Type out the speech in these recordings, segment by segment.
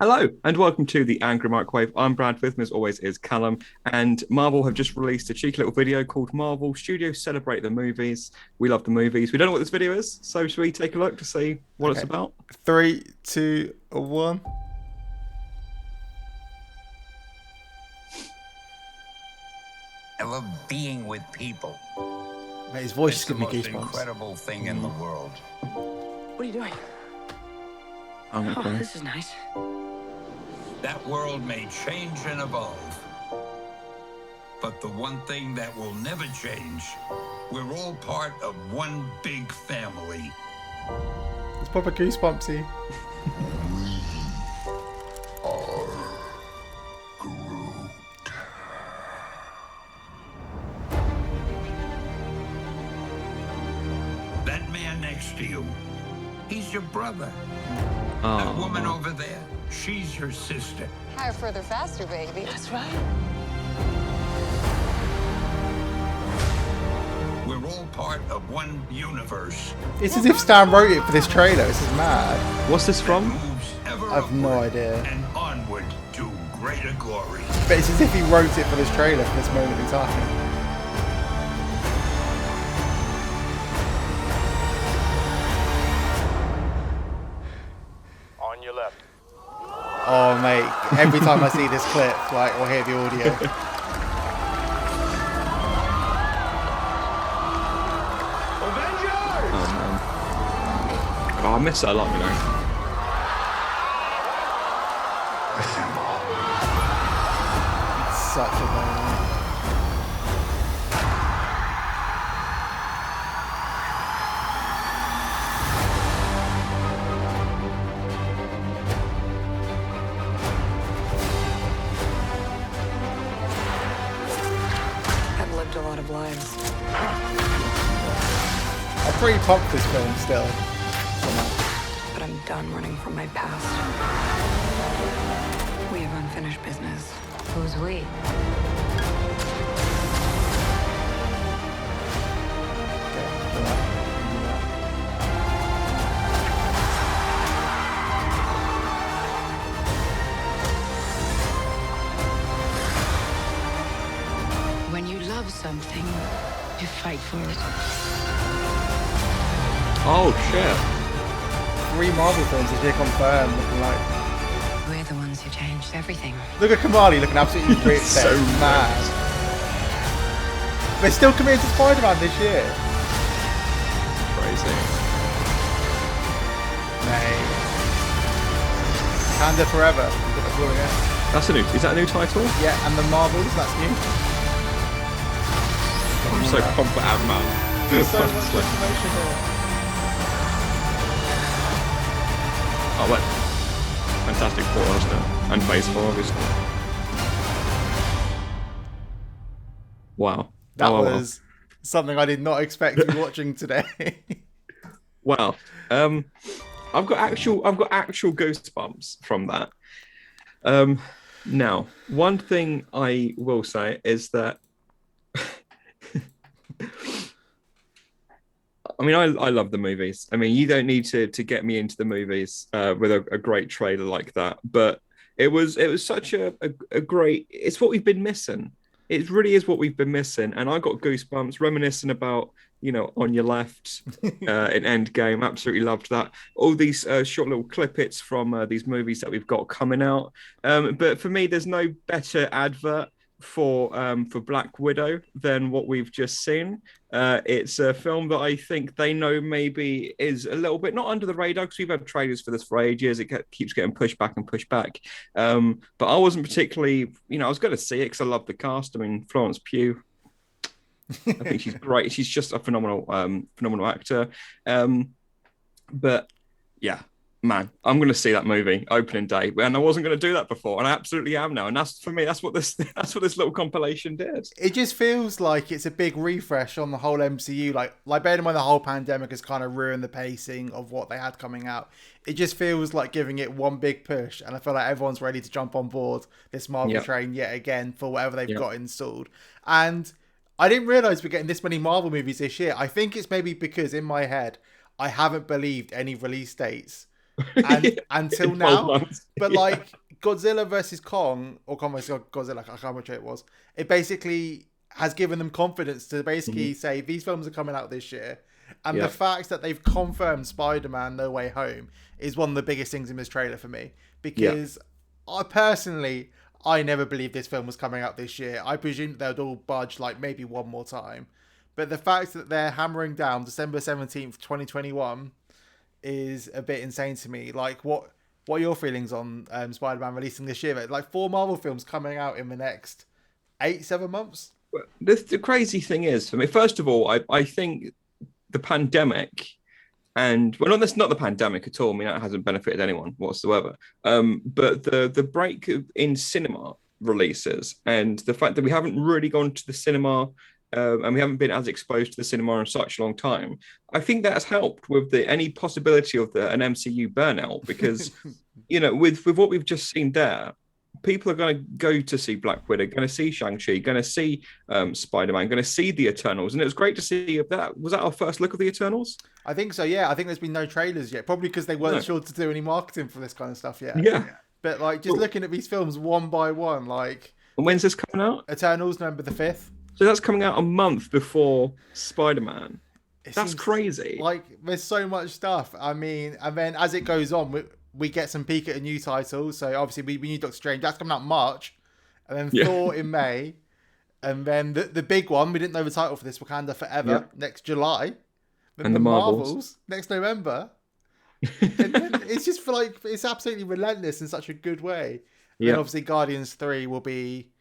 Hello and welcome to the Angry Microwave. I'm Brad. With me, as always, is Callum. And Marvel have just released a cheeky little video called Marvel Studios Celebrate the Movies. We love the movies. We don't know what this video is, so should we take a look to see what it's Okay. about? Three, two, one. I love being with people. Mate, his voice It's is the giving me most goosebumps. incredible thing in the world. What are you doing? I'm Oh, gonna this is nice. That world may change and evolve. But the one thing that will never change, we're all part of one big family. It's proper goosebumpsy. That man next to you, he's your brother. Oh, That woman over there, she's your sister. Higher, further, faster, baby. That's right. We're all part of one universe. It's as if Stan wrote it for this trailer. This is mad. what's this That from? moves ever I've no upward idea. And onward to greater glory. But it's as if he wrote it for this trailer for this moment in time. On your left. Oh, mate. Every time I see this clip, like, or hear the audio. Oh, man. Oh, I miss that a lot, you know. It's such a moment. I've lived a lot of lives. I'm pretty pumped for this film still. But I'm done running from my past. We have unfinished business. Who's we? When you love something, you fight for it. Oh, shit. 3 Marvel films this year confirmed. Looking like. We're the ones who changed everything. Look at Kamali looking absolutely ripped. So mad. They're still committed to Spider-Man this year. Crazy. Mate. Wakanda Forever. Look at calling it. Is that a new title? Yeah, and the Marvels, that's new. I'm so pumped for Ant-Man. There's so much information here. Oh, wait. Fantastic Four, wasn't it? And Phase 4, obviously. Wow. That Oh, wow. was something I did not expect to be watching today. Wow. I've got actual goosebumps from that. Now, one thing I will say is that I mean, I love the movies. I mean, you don't need to get me into the movies with a great trailer like that. But it was such a great. It's what we've been missing. It really is what we've been missing. And I got goosebumps reminiscing about On Your Left in Endgame. Absolutely loved that. All these short little clippets from these movies that we've got coming out. But for me, there's no better advert for Black Widow than what we've just seen. It's a film that I think they know maybe is a little bit not under the radar because we've had trailers for this for ages. It keeps getting pushed back and pushed back. But I wasn't particularly, I was going to see it because I love the cast. I mean, Florence Pugh, I think she's great. She's just a phenomenal actor. But yeah, man, I'm going to see that movie opening day, and I wasn't going to do that before, and I absolutely am now. And that's for me. That's what this little compilation did. It just feels like it's a big refresh on the whole MCU. Like bearing in mind the whole pandemic has kind of ruined the pacing of what they had coming out. It just feels like giving it one big push, and I feel like everyone's ready to jump on board this Marvel train yet again for whatever they've got installed. And I didn't realize we're getting this many Marvel movies this year. I think it's maybe because in my head I haven't believed any release dates and until In 12 now. months. But Yeah. like Godzilla versus Kong or Kong versus Godzilla, I can't remember which it was. It basically has given them confidence to basically say these films are coming out this year. And the Yeah. fact that they've confirmed Spider-Man No Way Home is one of the biggest things in this trailer for me. Yeah. Because I personally, I never believed this film was coming out this year. I presumed they'd all budge like maybe one more time. But the fact that they're hammering down December 17th, 2021 is a bit insane to me. Like, what are your feelings on Spider-Man releasing this year? Like, 4 Marvel films coming out in the next 8-7 months. The crazy thing is, for me, first of all, I think the pandemic and well, not that's not the pandemic at all. I mean, that hasn't benefited anyone whatsoever. But the break in cinema releases and the fact that we haven't really gone to the cinema and we haven't been as exposed to the cinema in such a long time, I think that's helped with the any possibility of an MCU burnout because with what we've just seen there, people are going to go to see Black Widow, going to see Shang-Chi, going to see Spider-Man, going to see the Eternals. And it was great to see that. Was that our first look of the Eternals? I think so, yeah. I think there's been no trailers yet, probably because they weren't No. sure to do any marketing for this kind of stuff yet. Yeah. But like, just looking at these films one by one, like And when's this coming out? Eternals, November the 5th. So that's coming out a month before Spider-Man. It That's seems crazy. Like, there's so much stuff. I mean, and then as it goes on, we get some peek at a new title. So obviously we knew Doctor Strange. That's coming out in March. And then Yeah. Thor in May. And then the big one, we didn't know the title for this, Wakanda Forever, next July. Then And the Marvels. next November. And then it's just for like, it's absolutely relentless in such a good way. And then obviously Guardians 3 will be...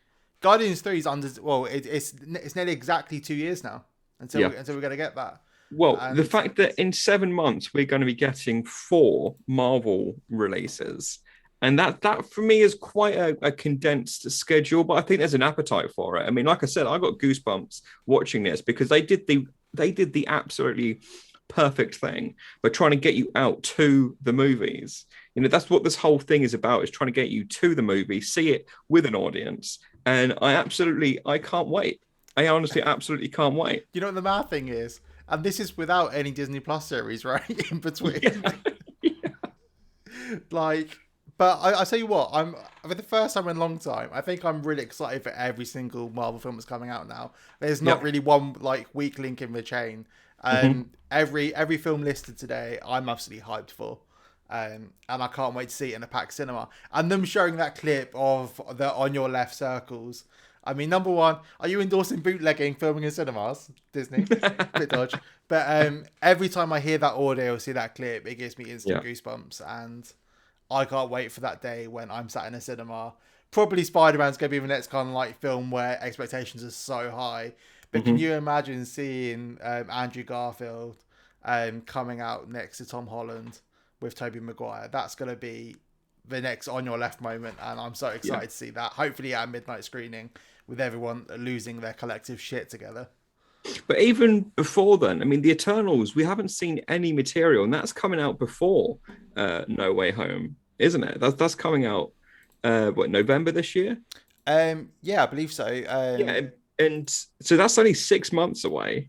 Guardians 3 is under... Well, it's nearly exactly 2 years now until we're going to get that. Well, And the fact that in 7 months we're going to be getting 4 Marvel releases, and that for me is quite a condensed schedule, but I think there's an appetite for it. I mean, like I said, I got goosebumps watching this because they did the absolutely perfect thing by trying to get you out to the movies. That's what this whole thing is about, is trying to get you to the movie, see it with an audience. And I can't wait. I honestly absolutely can't wait. You know what the mad thing is? And this is without any Disney Plus series, right? In between. Yeah. Like, but I tell you what, for the first time in a long time, I think I'm really excited for every single Marvel film that's coming out now. There's not really one like weak link in the chain. Every film listed today, I'm absolutely hyped for. And I can't wait to see it in a packed cinema. And them showing that clip of the On Your Left circles. I mean, number one, are you endorsing bootlegging filming in cinemas? Disney? Bit dodge. But every time I hear that audio or see that clip, it gives me instant goosebumps. And I can't wait for that day when I'm sat in a cinema. Probably Spider-Man's going to be the next kind of like film where expectations are so high. But can you imagine seeing Andrew Garfield coming out next to Tom Holland with Tobey Maguire? That's going to be the next On Your Left moment, and I'm so excited to see that. Hopefully at a midnight screening with everyone losing their collective shit together. But even before then, I mean, the Eternals, we haven't seen any material, and that's coming out before No Way Home, isn't it? That's coming out November this year? Yeah, I believe so. And so that's only 6 months away.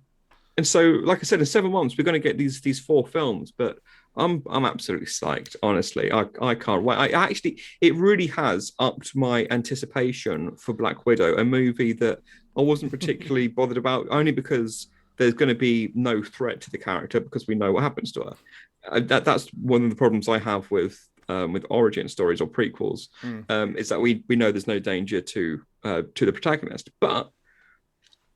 And so, like I said, in 7 months we're going to get these 4 films, but I'm absolutely psyched. Honestly, I can't wait. It really has upped my anticipation for Black Widow, a movie that I wasn't particularly bothered about, only because there's going to be no threat to the character because we know what happens to her. That's one of the problems I have with origin stories or prequels, is that we know there's no danger to the protagonist, but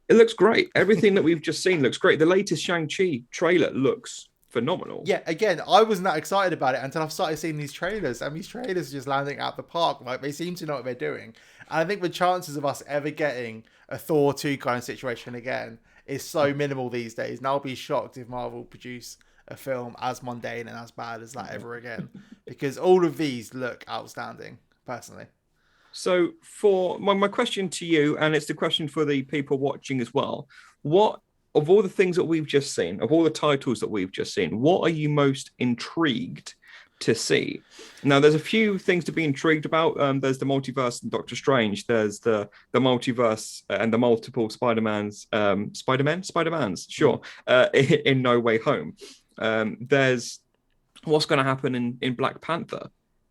it looks great. Everything that we've just seen looks great. The latest Shang-Chi trailer looks phenomenal. Yeah, again, I wasn't that excited about it until I've started seeing these trailers, and these trailers are just landing out the park. Like, they seem to know what they're doing. And I think the chances of us ever getting a Thor 2 kind of situation again is so minimal these days. And I'll be shocked if Marvel produce a film as mundane and as bad as that ever again, because all of these look outstanding, personally. So for my question to you, and it's the question for the people watching as well, what of all the things that we've just seen, of all the titles that we've just seen, what are you most intrigued to see? Now, there's a few things to be intrigued about. There's the multiverse and Doctor Strange. There's the multiverse and the multiple Spider-Mans, sure, in No Way Home. There's what's going to happen in Black Panther?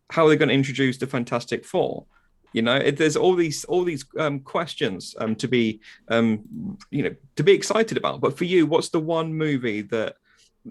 How are they going to introduce the Fantastic Four? There's all these questions to be to be excited about. But for you, what's the one movie that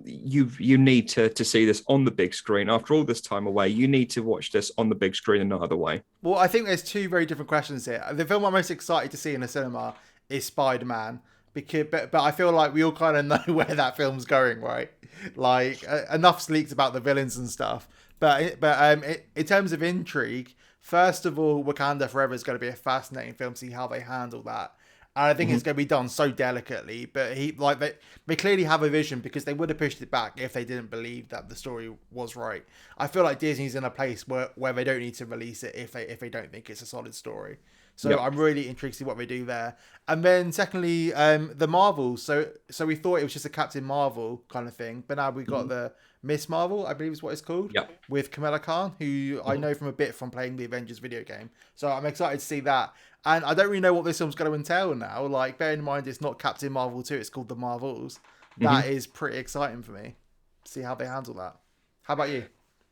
you need to see this on the big screen after all this time away? You need to watch this on the big screen and no other way. Well, I think there's two very different questions here. The film I'm most excited to see in the cinema is Spider-Man, because but I feel like we all kind of know where that film's going, right? Like enough's leaked about the villains and stuff, in terms of intrigue, first of all, Wakanda Forever is going to be a fascinating film. See how they handle that. And I think it's going to be done so delicately, but they clearly have a vision, because they would have pushed it back if they didn't believe that the story was right. I feel like Disney's in a place where they don't need to release it if they don't think it's a solid story. So Yep. I'm really intrigued to see what they do there. And then secondly, the Marvels. So we thought it was just a Captain Marvel kind of thing, but now we got the Miss Marvel, I believe is what it's called, Yep. with Kamala Khan, who I know from a bit from playing the Avengers video game. So I'm excited to see that. And I don't really know what this film's going to entail now. Like, bear in mind, it's not Captain Marvel 2, it's called The Marvels. That is pretty exciting for me. See how they handle that. How about you?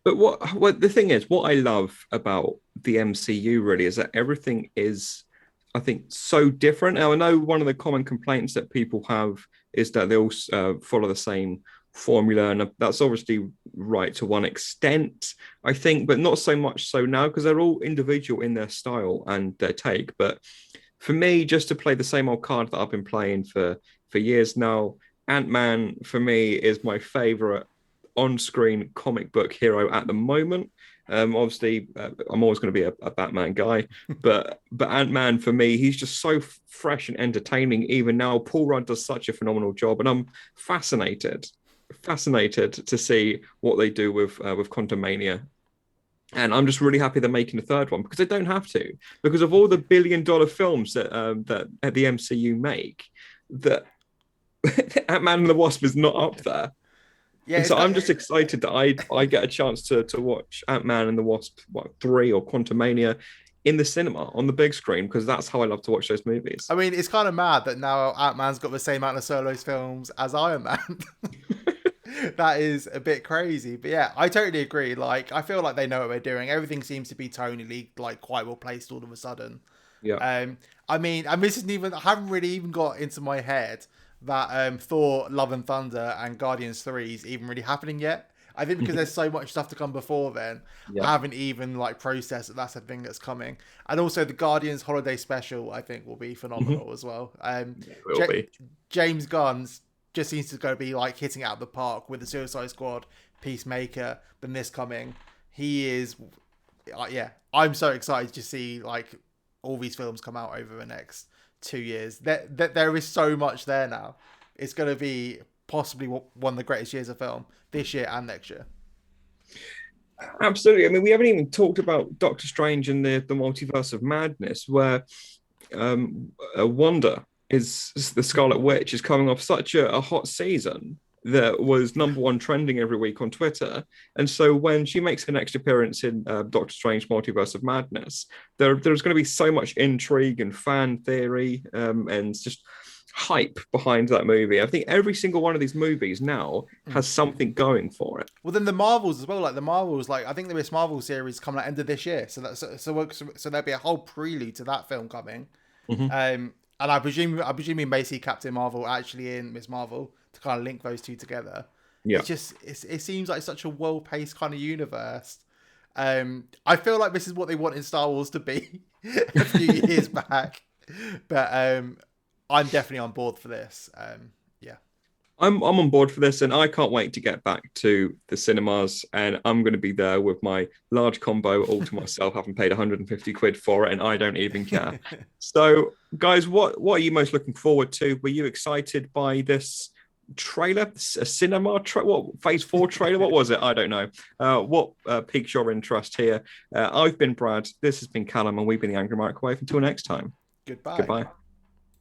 But what the thing is, what I love about the MCU really is that everything is, I think, so different. Now, I know one of the common complaints that people have is that they all follow the same formula, and that's obviously right to one extent, I think, but not so much so now, because they're all individual in their style and their take. But for me, just to play the same old card that I've been playing for years now, Ant-Man for me is my favorite on-screen comic book hero at the moment. Obviously, I'm always going to be a Batman guy, but Ant-Man for me, he's just so fresh and entertaining. Even now, Paul Rudd does such a phenomenal job, and I'm fascinated to see what they do with Quantumania. And I'm just really happy they're making a third one, because they don't have to, because of all the billion-dollar films that the MCU make, that Ant-Man and the Wasp is not up there. Yeah, And so I'm just excited that I get a chance to watch Ant-Man and the Wasp 3 or Quantumania in the cinema on the big screen, because that's how I love to watch those movies. I mean, it's kind of mad that now Ant-Man's got the same amount of solos films as Iron Man. That is a bit crazy. But yeah, I totally agree. Like, I feel like they know what they're doing. Everything seems to be tonally like quite well placed all of a sudden. Yeah. I mean, and this isn't even, I haven't really even got into my head that Thor, Love and Thunder and Guardians 3 is even really happening yet. I think because there's so much stuff to come before then, Yeah. I haven't even like processed that that's a thing that's coming. And also the Guardians Holiday Special, I think, will be phenomenal as well. It will be. James Gunn's just seems to go be like hitting it out of the park with the Suicide Squad, Peacemaker, then this coming. He is, yeah, I'm so excited to see like all these films come out over the next 2 years. There is so much there now. It's going to be possibly one of the greatest years of film this year and next year. Absolutely. I mean, we haven't even talked about Doctor Strange and the Multiverse of Madness, where Wanda is the Scarlet Witch is coming off such a hot season that was #1 trending every week on Twitter. And so when she makes her next appearance in Doctor Strange Multiverse of Madness, there's going to be so much intrigue and fan theory and just hype behind that movie. I think every single one of these movies now has something going for it. Well, then the Marvels as well. Like the Marvels, like I think the Miss Marvel series coming out end of this year. So that's so there'll be a whole prelude to that film coming. And I presume you may see Captain Marvel actually in Miss Marvel to kind of link those two together. Yeah. It seems like such a well-paced kind of universe. I feel like this is what they wanted Star Wars to be a few years back. But I'm definitely on board for this. Yeah. I'm on board for this, and I can't wait to get back to the cinemas, and I'm going to be there with my large combo all to myself, having paid 150 quid for it, and I don't even care. So, guys, what are you most looking forward to? Were you excited by this trailer, a cinema what phase 4 trailer? What was it? I don't know. What piques your interest here? I've been Brad. This has been Callum, and we've been the Angry Microwave. Until next time. Goodbye. Goodbye.